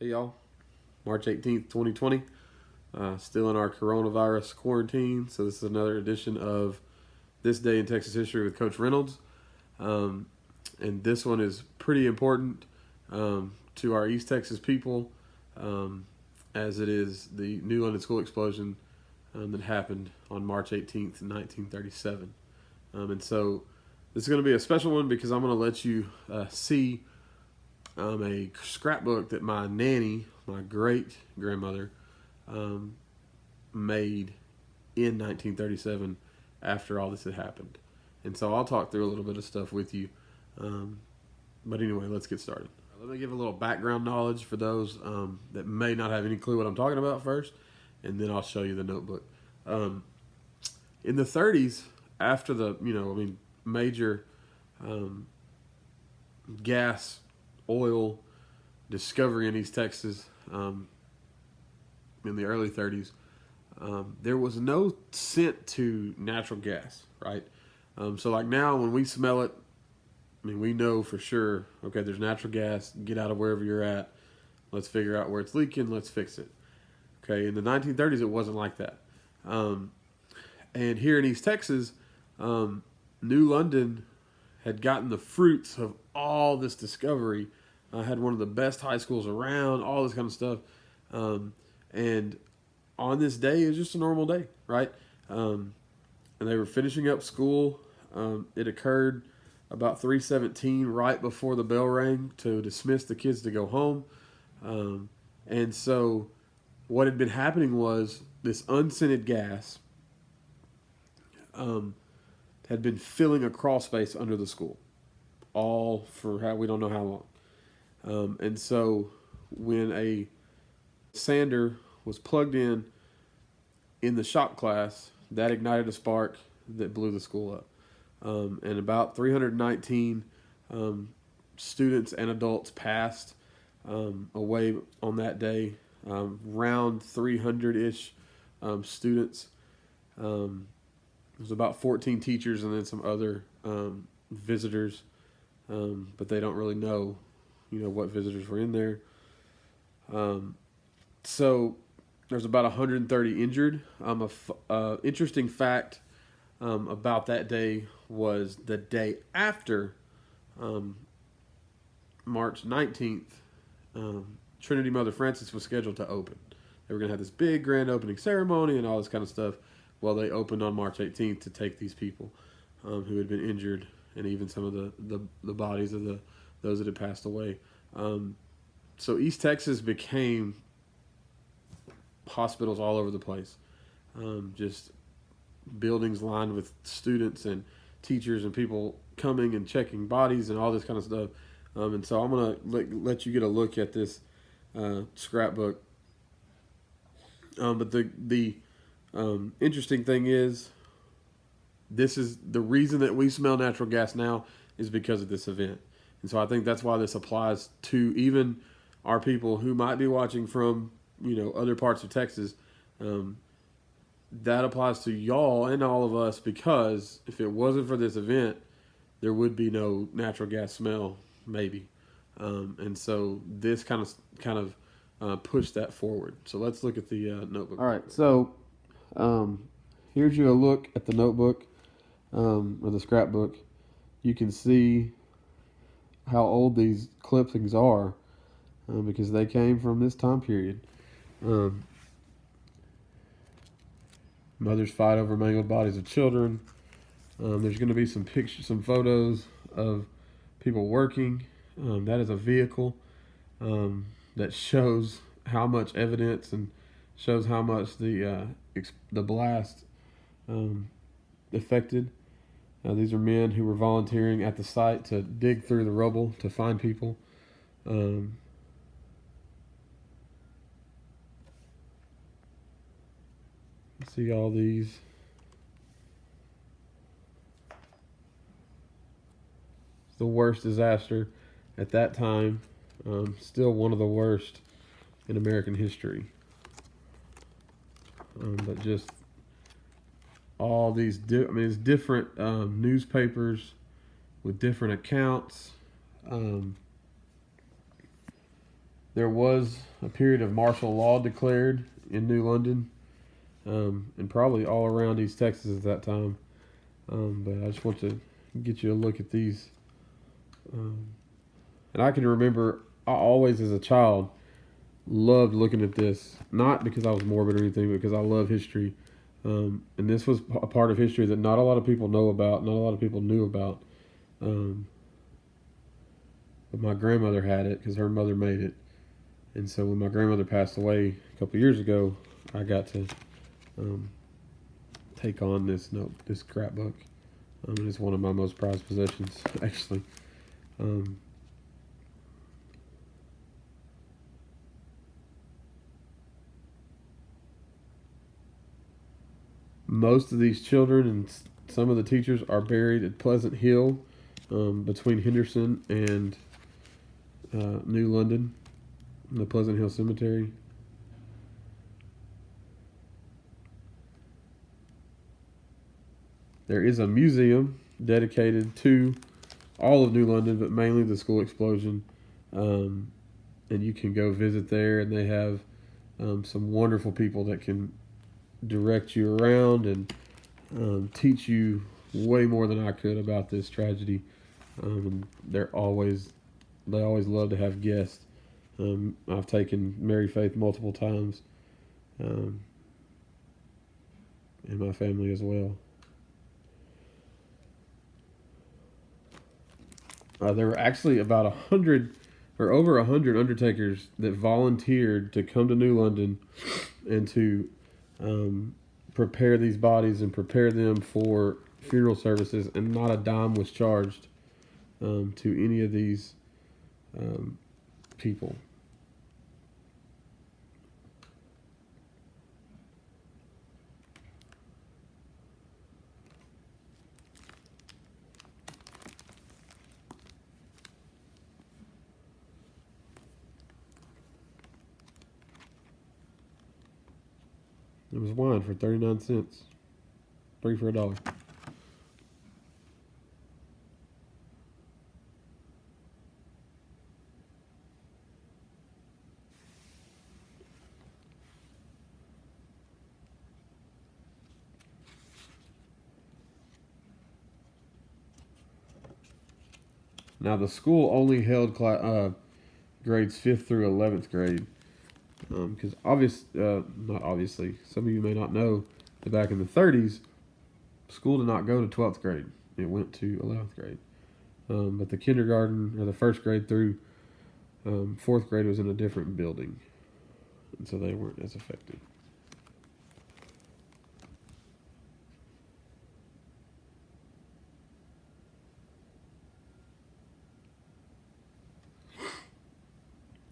Hey y'all, March 18th, 2020. Still in our coronavirus quarantine. So this is another edition of This Day in Texas History with Coach Reynolds. And this one is pretty important to our East Texas people, as it is the New London school explosion that happened on March 18th, 1937. And so this is going to be a special one because I'm going to let you see a scrapbook that my nanny, my great grandmother, made in 1937 after all this had happened. And so I'll talk through a little bit of stuff with you. But anyway, let's get started. Let me give a little background knowledge for those that may not have any clue what I'm talking about first, and then I'll show you the notebook. In the 30s, after the major gas, oil discovery in East Texas in the early 30s, there was no scent to natural gas, right? So like now when we smell it, we know for sure, okay, there's natural gas, get out of wherever you're at. Let's figure out where it's leaking, let's fix it. Okay, in the 1930s, it wasn't like that. And here in East Texas, New London had gotten the fruits of all this discovery, had one of the best high schools around, all this kind of stuff. And on this day, it was just a normal day, right? And they were finishing up school. It occurred about 3:17, right before the bell rang to dismiss the kids to go home. And so what had been happening was this unscented gas had been filling a crawl space under the school, all for we don't know how long. And so when a sander was plugged in the shop class, that ignited a spark that blew the school up. And about 319 students and adults passed away on that day. Around 300-ish students. There's about 14 teachers and then some other visitors, but they don't really know, what visitors were in there. So there's about 130 injured. Interesting fact about that day was the day after March 19th, Trinity Mother Frances was scheduled to open. They were going to have this big grand opening ceremony and all this kind of stuff. Well, they opened on March 18th to take these people who had been injured and even some of the bodies of those that had passed away. So East Texas became hospitals all over the place. Just buildings lined with students and teachers and people coming and checking bodies and all this kind of stuff. And so I'm going to let you get a look at this scrapbook. But the interesting thing is, this is the reason that we smell natural gas now is because of this event. And so I think that's why this applies to even our people who might be watching from, other parts of Texas. That applies to y'all and all of us, because if it wasn't for this event, there would be no natural gas smell, maybe. And so this kind of pushed that forward. So let's look at the notebook. All right, so here's you a look at the notebook or the scrapbook. You can see how old these clippings are because they came from this time period. Mothers fight over mangled bodies of children. There's going to be some pictures, some photos of people working. That is a vehicle that shows how much evidence and shows how much the blast affected. These are men who were volunteering at the site to dig through the rubble to find people. See all these. It's the worst disaster at that time. Still one of the worst in American history. But just all these, it's different newspapers with different accounts. There was a period of martial law declared in New London, and probably all around East Texas at that time. But I just want to get you a look at these. And I can remember, I always as a child loved looking at this, not because I was morbid or anything, but because I love history. And this was a part of history that not a lot of people know about, not a lot of people knew about. But my grandmother had it because her mother made it. And so when my grandmother passed away a couple years ago, I got to take on this scrapbook. And it's one of my most prized possessions, actually. Most of these children and some of the teachers are buried at Pleasant Hill, between Henderson and New London, the Pleasant Hill Cemetery. There is a museum dedicated to all of New London, but mainly the school explosion. And you can go visit there, and they have some wonderful people that can direct you around and teach you way more than I could about this tragedy. And they always love to have guests. I've taken Mary Faith multiple times, and my family as well. There were actually about 100 or over 100 undertakers that volunteered to come to New London and to prepare these bodies and prepare them for funeral services, and not a dime was charged to any of these people. It was wine for 39 cents. 3 for $1. Now the school only held grades 5th through 11th grade. Because not obviously, some of you may not know that back in the 30s, school did not go to 12th grade. It went to 11th grade. But the kindergarten, or the first grade through 4th grade, was in a different building. And so they weren't as affected.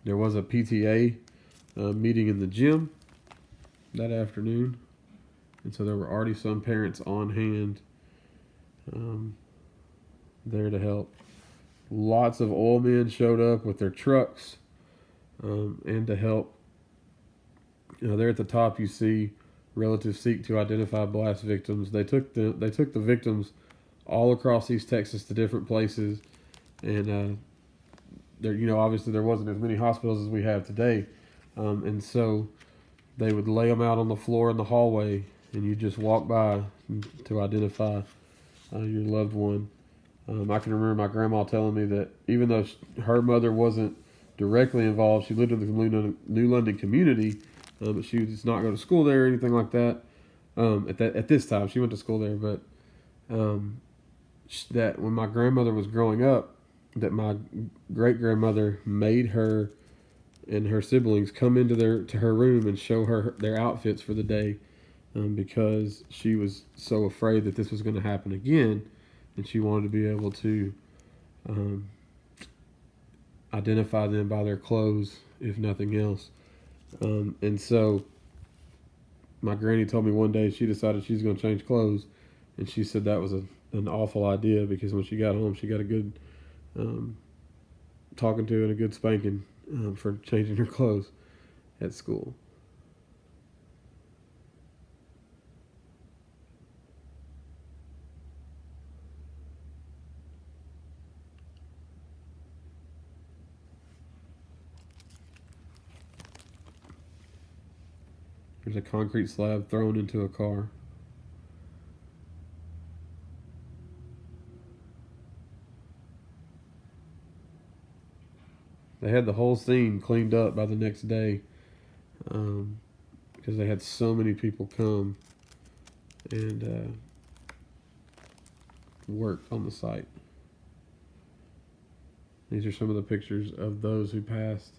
There was a PTA meeting in the gym that afternoon. And so there were already some parents on hand there to help. Lots of oil men showed up with their trucks and to help. There at the top you see relatives seek to identify blast victims. They took the victims all across East Texas to different places, and there, obviously there wasn't as many hospitals as we have today, and so they would lay them out on the floor in the hallway, and you just walk by to identify your loved one. I can remember my grandma telling me that even though her mother wasn't directly involved, she lived in the New London community, but she did not go to school there or anything like that. At this time, she went to school there, but that when my grandmother was growing up, that my great grandmother made her and her siblings come into her room and show her their outfits for the day, because she was so afraid that this was going to happen again, and she wanted to be able to identify them by their clothes, if nothing else. And so my granny told me one day she decided she's going to change clothes, and she said that was an awful idea, because when she got home, she got a good talking to and a good spanking for changing her clothes at school. There's a concrete slab thrown into a car. They had the whole scene cleaned up by the next day because they had so many people come and work on the site. These are some of the pictures of those who passed.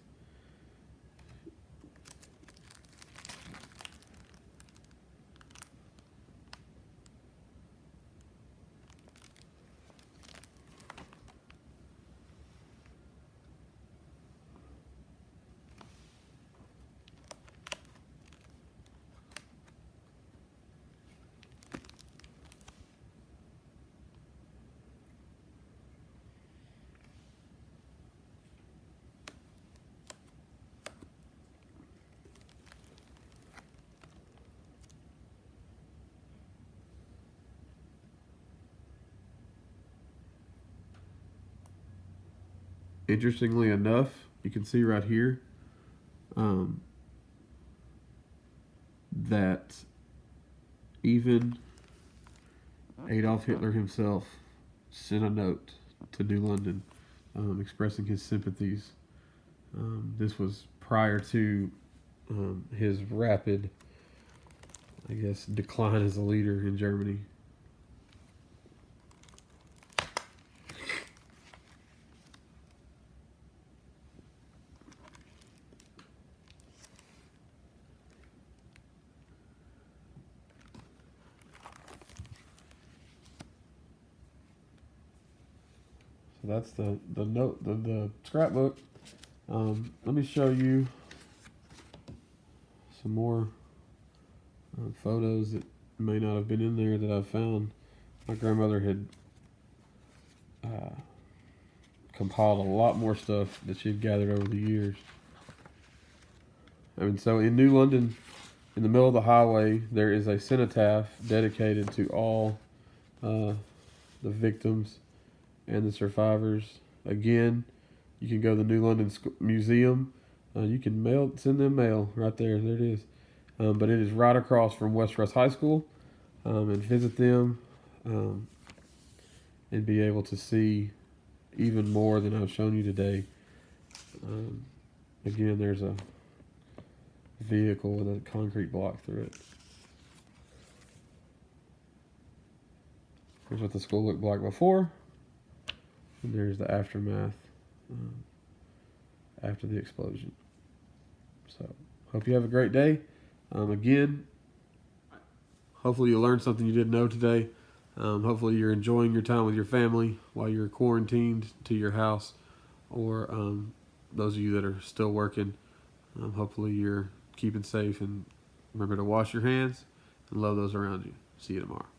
Interestingly enough, you can see right here that even Adolf Hitler himself sent a note to New London expressing his sympathies. This was prior to his rapid, I guess, decline as a leader in Germany. So that's the note, the scrapbook. Let me show you some more photos that may not have been in there that I've found. My grandmother had compiled a lot more stuff that she had gathered over the years. I mean, so in New London, in the middle of the highway, there is a cenotaph dedicated to all the victims and the survivors. Again, you can go to the New London Museum. You can send them mail right there. There it is. But it is right across from West Rusk High School, and visit them and be able to see even more than I've shown you today. Again, there's a vehicle with a concrete block through it. Here's what the school looked like before, and there's the aftermath after the explosion. So, hope you have a great day. Again, hopefully you learned something you didn't know today. Hopefully you're enjoying your time with your family while you're quarantined to your house, or those of you that are still working, hopefully you're keeping safe, and remember to wash your hands and love those around you. See you tomorrow.